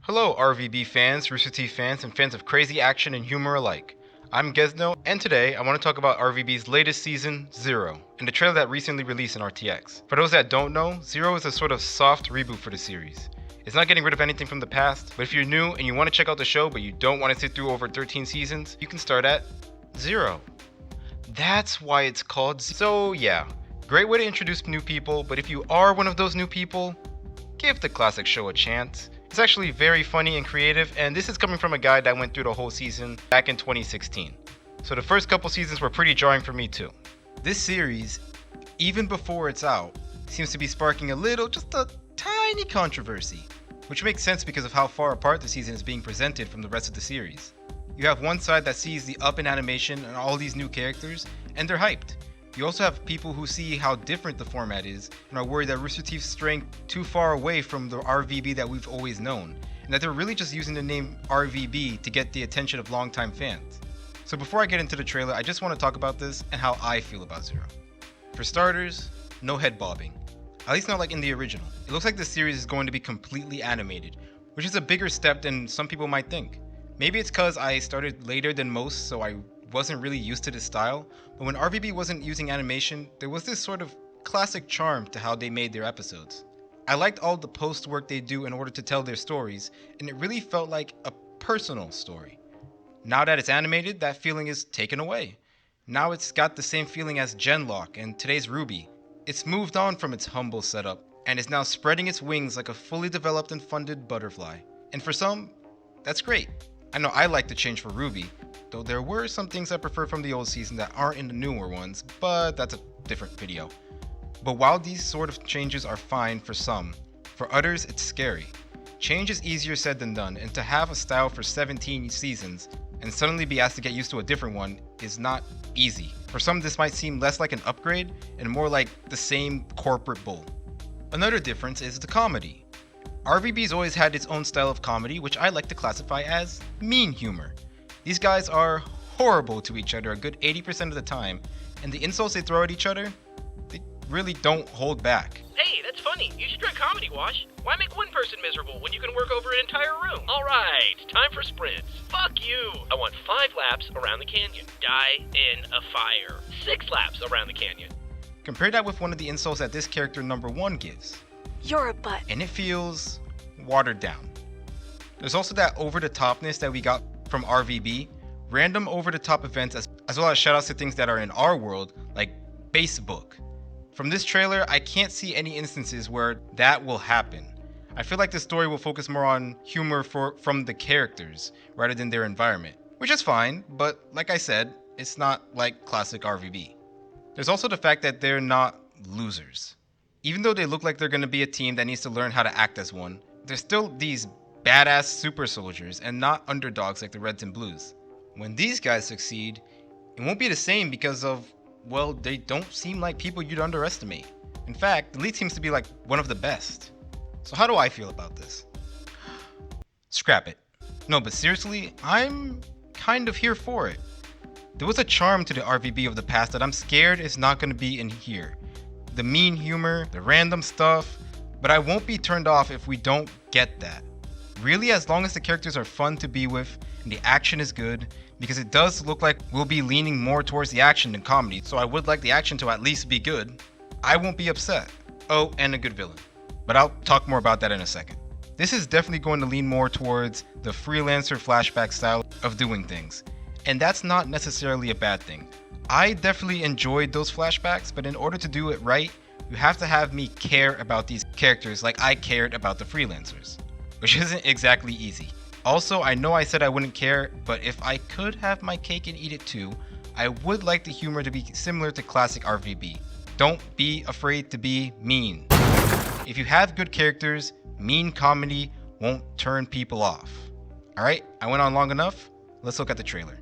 Hello, RVB fans, Rooster Teeth fans, and fans of crazy action and humor alike. I'm Gesno, and today I want to talk about RVB's latest season, Zero, and the trailer that recently released in RTX. For those that don't know, Zero is a sort of soft reboot for the series. It's not getting rid of anything from the past, but if you're new and you want to check out the show but you don't want to sit through over 13 seasons, you can start at Zero. That's why it's called So yeah, great way to introduce new people, but if you are one of those new people, give the classic show a chance. It's actually very funny and creative, and this is coming from a guy that went through the whole season back in 2016. So the first couple seasons were pretty jarring for me too. This series, even before it's out, seems to be sparking just a tiny controversy, which makes sense because of how far apart the season is being presented from the rest of the series. You have one side that sees the up in animation and all these new characters, and they're hyped. You also have people who see how different the format is and are worried that Rooster Teeth's straying too far away from the RVB that we've always known, and that they're really just using the name RVB to get the attention of longtime fans. So before I get into the trailer, I just want to talk about this and how I feel about Zero. For starters, no head bobbing. At least not like in the original. It looks like the series is going to be completely animated, which is a bigger step than some people might think. Maybe it's because I started later than most, so I wasn't really used to this style, but when RVB wasn't using animation, there was this sort of classic charm to how they made their episodes. I liked all the post work they do in order to tell their stories, and it really felt like a personal story. Now that it's animated, that feeling is taken away. Now it's got the same feeling as Genlock and today's RWBY. It's moved on from its humble setup, and is now spreading its wings like a fully developed and funded butterfly. And for some, that's great. I know I like the change for RWBY, though there were some things I prefer from the old season that aren't in the newer ones, but that's a different video. But while these sort of changes are fine for some, for others it's scary. Change is easier said than done, and to have a style for 17 seasons and suddenly be asked to get used to a different one is not easy. For some this might seem less like an upgrade and more like the same corporate bull. Another difference is the comedy. RVB's always had its own style of comedy, which I like to classify as mean humor. These guys are horrible to each other a good 80% of the time, and the insults they throw at each other, they really don't hold back. Hey, that's funny. You should try Comedy Wash. Why make one person miserable when you can work over an entire room? Alright, time for sprints. Fuck you! I want 5 laps around the canyon. Die in a fire. 6 laps around the canyon. Compare that with one of the insults that this character number 1 gives. You're a butt. And it feels watered down. There's also that over-the-topness that we got from RVB, random over-the-top events as well as shoutouts to things that are in our world, like Facebook. From this trailer, I can't see any instances where that will happen. I feel like the story will focus more on humor from the characters rather than their environment, which is fine, but like I said, it's not like classic RVB. There's also the fact that they're not losers. Even though they look like they're going to be a team that needs to learn how to act as one, they're still these badass super soldiers and not underdogs like the Reds and Blues. When these guys succeed, it won't be the same because of, well, they don't seem like people you'd underestimate. In fact, the lead seems to be like one of the best. So how do I feel about this? Scrap it. No, but seriously, I'm kind of here for it. There was a charm to the RVB of the past that I'm scared is not going to be in here. The mean humor, the random stuff, but I won't be turned off if we don't get that. Really, as long as the characters are fun to be with and the action is good, because it does look like we'll be leaning more towards the action than comedy, so I would like the action to at least be good, I won't be upset. Oh, and a good villain. But I'll talk more about that in a second. This is definitely going to lean more towards the freelancer flashback style of doing things, and that's not necessarily a bad thing. I definitely enjoyed those flashbacks, but in order to do it right, you have to have me care about these characters like I cared about the freelancers, which isn't exactly easy. Also, I know I said I wouldn't care, but if I could have my cake and eat it too, I would like the humor to be similar to classic RVB. Don't be afraid to be mean. If you have good characters, mean comedy won't turn people off. Alright, I went on long enough. Let's look at the trailer.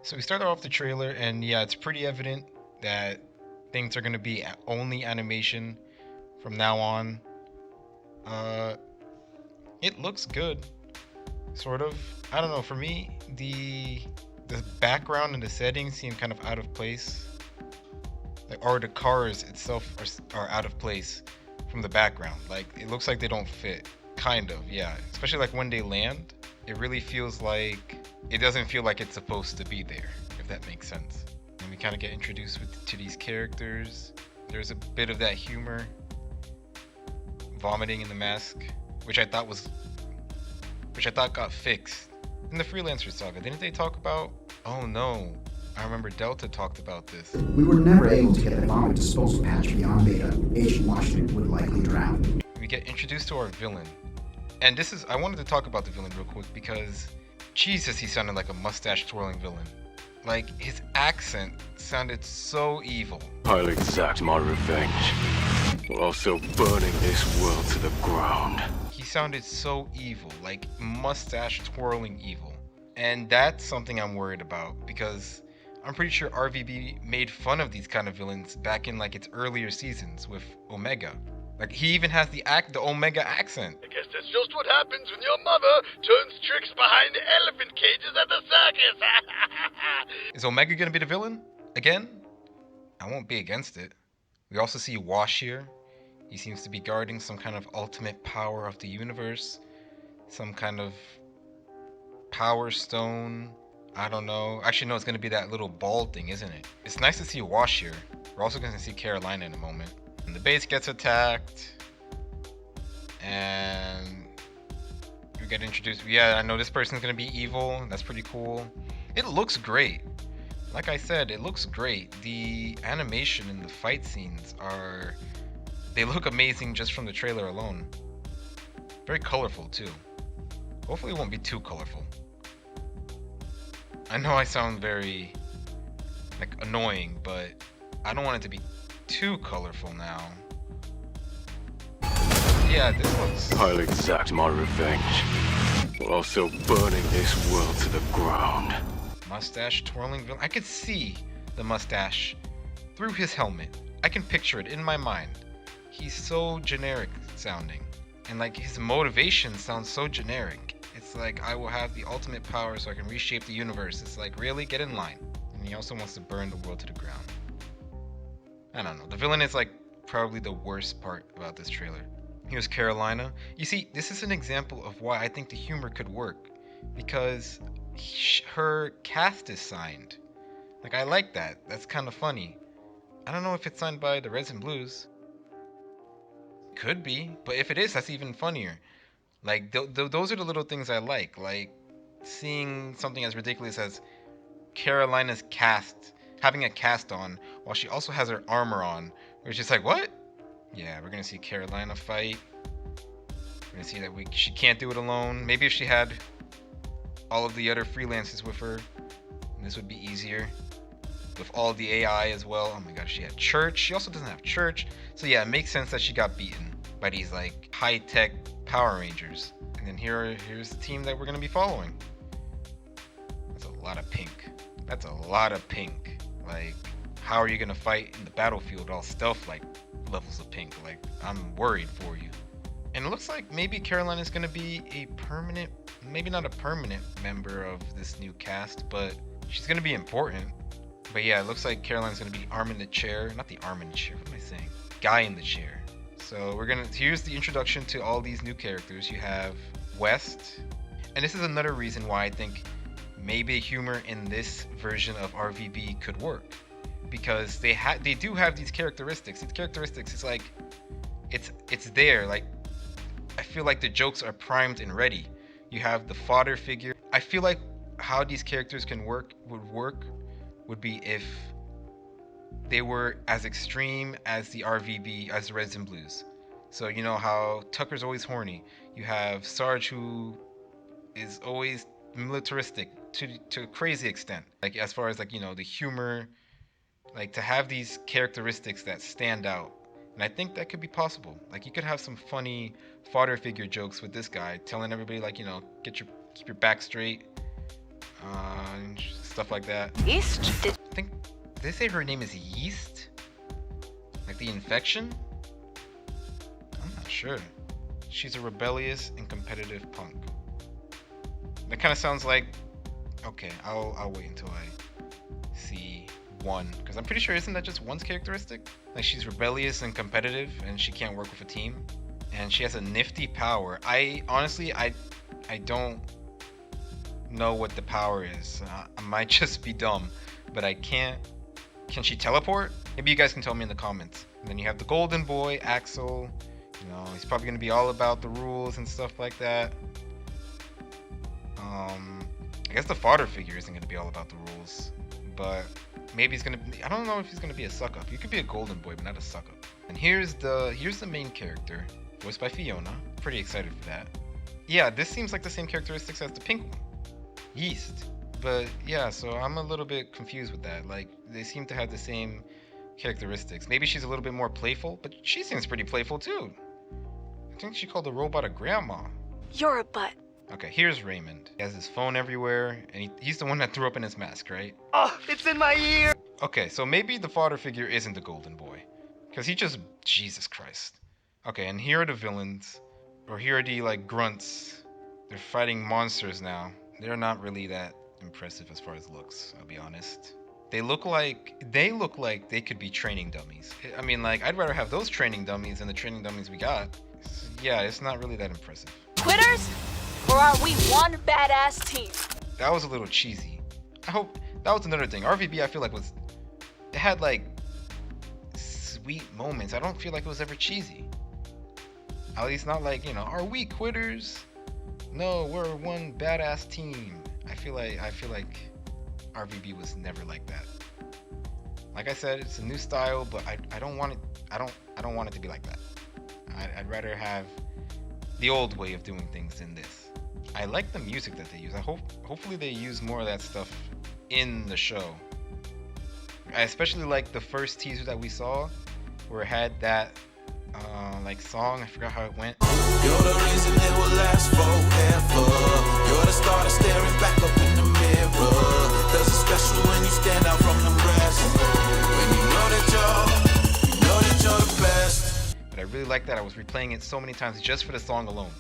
So we started off the trailer, and yeah, it's pretty evident that things are going to be only animation from now on. It looks good. sort of. I don't know. For me, the background and the settings seem kind of out of place. Like, or the cars itself are out of place from the background. Like, it looks like they don't fit. Kind of, yeah. Especially like when they land, it really feels like it doesn't feel like it's supposed to be there, if that makes sense. And we kind of get introduced to these characters. There's a bit of that humor, vomiting in the mask, which I thought got fixed in the Freelancer saga. Didn't they talk about? Oh no, I remember Delta talked about this. We were never able to get the vomit disposal patch beyond beta. Agent Washington would likely drown. We get introduced to our villain. And I wanted to talk about the villain real quick because, Jesus, he sounded like a mustache twirling villain. Like, his accent sounded so evil. I'll exact my revenge, while also burning this world to the ground. He sounded so evil, like mustache twirling evil. And that's something I'm worried about because I'm pretty sure RVB made fun of these kind of villains back in like its earlier seasons with Omega. Like, he even has the Omega accent. I guess that's just what happens when your mother turns tricks behind elephant cages at the circus. Is Omega gonna be the villain again? I won't be against it. We also see Wash here. He seems to be guarding some kind of ultimate power of the universe. Some kind of power stone. I don't know. Actually, no, it's gonna be that little ball thing, isn't it? It's nice to see Wash here. We're also gonna see Carolina in a moment. And the base gets attacked. And we get introduced. Yeah, I know this person's gonna be evil. That's pretty cool. It looks great. Like I said, it looks great. The animation and the fight scenes they look amazing just from the trailer alone. Very colorful too. Hopefully it won't be too colorful. I know I sound very like annoying, but I don't want it to be too colorful now. Yeah, this looks... I'll exact my revenge, while also burning this world to the ground. Mustache twirling villain. I could see the mustache through his helmet. I can picture it in my mind. He's so generic sounding. And like his motivation sounds so generic. It's like, I will have the ultimate power so I can reshape the universe. It's like, really? Get in line. And he also wants to burn the world to the ground. I don't know. The villain is like probably the worst part about this trailer. Here's Carolina. You see, this is an example of why I think the humor could work. Because her cast is signed. Like, I like that. That's kind of funny. I don't know if it's signed by the Reds and Blues. Could be, but if it is, that's even funnier. Like, those are the little things I like seeing something as ridiculous as Carolina's cast, having a cast on, while she also has her armor on. We're just like, what? Yeah, we're gonna see Carolina fight. We're gonna see that she can't do it alone. Maybe if she had all of the other freelancers with her, this would be easier. With all the AI as well. Oh my gosh, she had Church. She also doesn't have Church. So yeah, it makes sense that she got beaten by these like high-tech Power Rangers. And then here's the team that we're gonna be following. That's a lot of pink. That's a lot of pink. Like, how are you gonna fight in the battlefield all stealth like levels of pink? Like, I'm worried for you. And it looks like maybe Caroline is gonna be a permanent, maybe not a permanent member of this new cast, but she's gonna be important. But yeah, it looks like Caroline's gonna be arm in the chair. Not the arm in the chair, what am I saying? Guy in the chair. So here's the introduction to all these new characters. You have West. And this is another reason why I think maybe humor in this version of RVB could work. Because they do have these characteristics. These characteristics, it's like, it's there. Like, I feel like the jokes are primed and ready. You have the fodder figure. I feel like how these characters would be if they were as extreme as the RVB, as the Reds and Blues. So you know how Tucker's always horny. You have Sarge, who is always militaristic to a crazy extent. Like, as far as like, you know, the humor, like to have these characteristics that stand out. And I think that could be possible. Like, you could have some funny fodder figure jokes with this guy, telling everybody like, you know, keep your back straight, and stuff like that. East. I think, did they say her name is Yeast? Like the infection? I'm not sure. She's a rebellious and competitive punk. That kind of sounds like, okay, I'll wait until I see one, because I'm pretty sure isn't that just one's characteristic? Like she's rebellious and competitive, and she can't work with a team, and she has a nifty power. I honestly I don't know what the power is. I might just be dumb, but I can't. Can she teleport? Maybe you guys can tell me in the comments. And then you have the golden boy, Axel. You know, he's probably gonna be all about the rules and stuff like that. I guess the fodder figure isn't gonna be all about the rules, but maybe he's gonna be, I don't know if he's gonna be a suck up. You could be a golden boy, but not a suck up. And here's the main character, voiced by Fiona. Pretty excited for that. Yeah, this seems like the same characteristics as the pink one, Yeast. But yeah, so I'm a little bit confused with that. Like they seem to have the same characteristics. Maybe she's a little bit more playful, but she seems pretty playful too. I think she called the robot a grandma. You're a butt. Okay, here's Raymond. He has his phone everywhere, and he's the one that threw up in his mask, right? Oh, it's in my ear! Okay, so maybe the fodder figure isn't the golden boy. Because he just, Jesus Christ. Okay, and here are the villains. Or here are the, like, grunts. They're fighting monsters now. They're not really that impressive as far as looks, I'll be honest. They look like they could be training dummies. I mean, like, I'd rather have those training dummies than the training dummies we got. Yeah, it's not really that impressive. Quitters? Or are we one badass team? That was a little cheesy. I hope that was another thing. RVB, I feel like it had like sweet moments. I don't feel like it was ever cheesy. At least not like, you know, are we quitters? No, we're one badass team. I feel like RVB was never like that. Like I said, it's a new style, but I don't want it. I don't want it to be like that. I'd rather have the old way of doing things than this. I like the music that they use. Hopefully they use more of that stuff in the show. I especially like the first teaser that we saw, where it had that like song. I forgot how it went. You're the reason it will last forever. You're the star that's staring back up in the mirror. There's a special when you stand out from the rest. When you know that you're the best. But I really like that. I was replaying it so many times just for the song alone.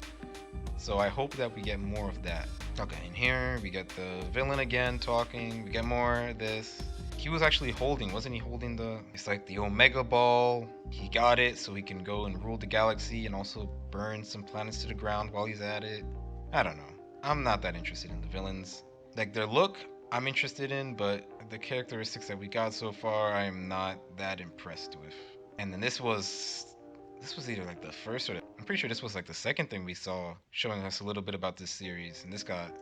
So I hope that we get more of that. Okay, and here we get the villain again talking. We get more of this. He was actually holding, wasn't he holding it's like the Omega Ball. He got it so he can go and rule the galaxy and also burn some planets to the ground while he's at it. I don't know. I'm not that interested in the villains. Like their look, I'm interested in, but the characteristics that we got so far, I'm not that impressed with. And then this was either like the first or I'm pretty sure this was like the second thing we saw showing us a little bit about this series, and this got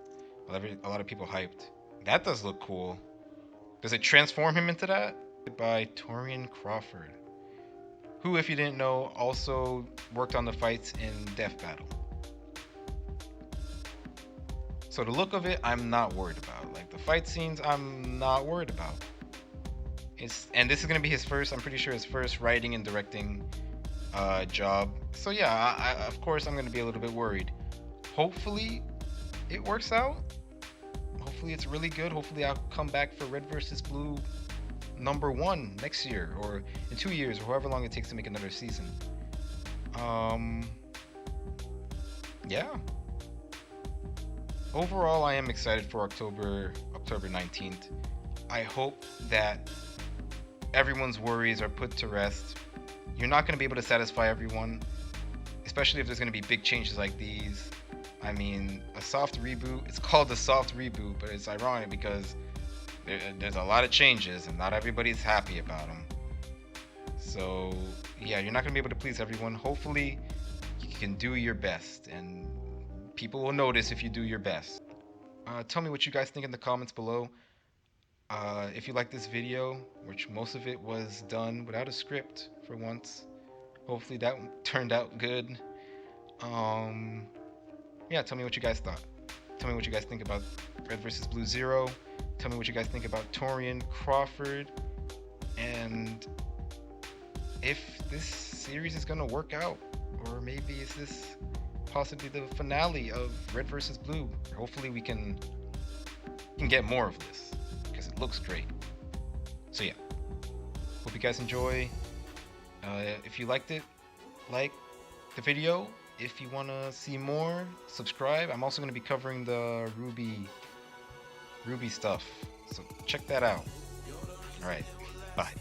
a lot of people hyped. That does look cool. Does it transform him into that? By Torian Crawford, who, if you didn't know, also worked on the fights in Death Battle. So the look of it, I'm not worried about. Like the fight scenes, I'm not worried about. And this is gonna be his first, I'm pretty sure his first writing and directing job. So yeah, of course I'm gonna be a little bit worried. Hopefully it works out. Hopefully it's really good. Hopefully I'll come back for Red vs. Blue #1 next year, or in 2 years, or however long it takes to make another season. Yeah. Overall, I am excited for October 19th. I hope that everyone's worries are put to rest. You're not going to be able to satisfy everyone, especially if there's going to be big changes like these. I mean, a soft reboot, it's called a soft reboot, but it's ironic because there's a lot of changes and not everybody's happy about them. So yeah, you're not going to be able to please everyone. Hopefully you can do your best, and people will notice if you do your best. Tell me what you guys think in the comments below. If you like this video, which most of it was done without a script for once, hopefully that turned out good. Yeah, tell me what you guys thought. Tell me what you guys think about Red vs. Blue Zero. Tell me what you guys think about Torian Crawford, and if this series is gonna work out, or maybe is this possibly the finale of Red vs. Blue. Hopefully we can get more of this, because it looks great. So yeah, hope you guys enjoy. If you liked it, like the video. if you want to see more, subscribe. I'm also going to be covering the Ruby stuff, so check that out. All right, bye.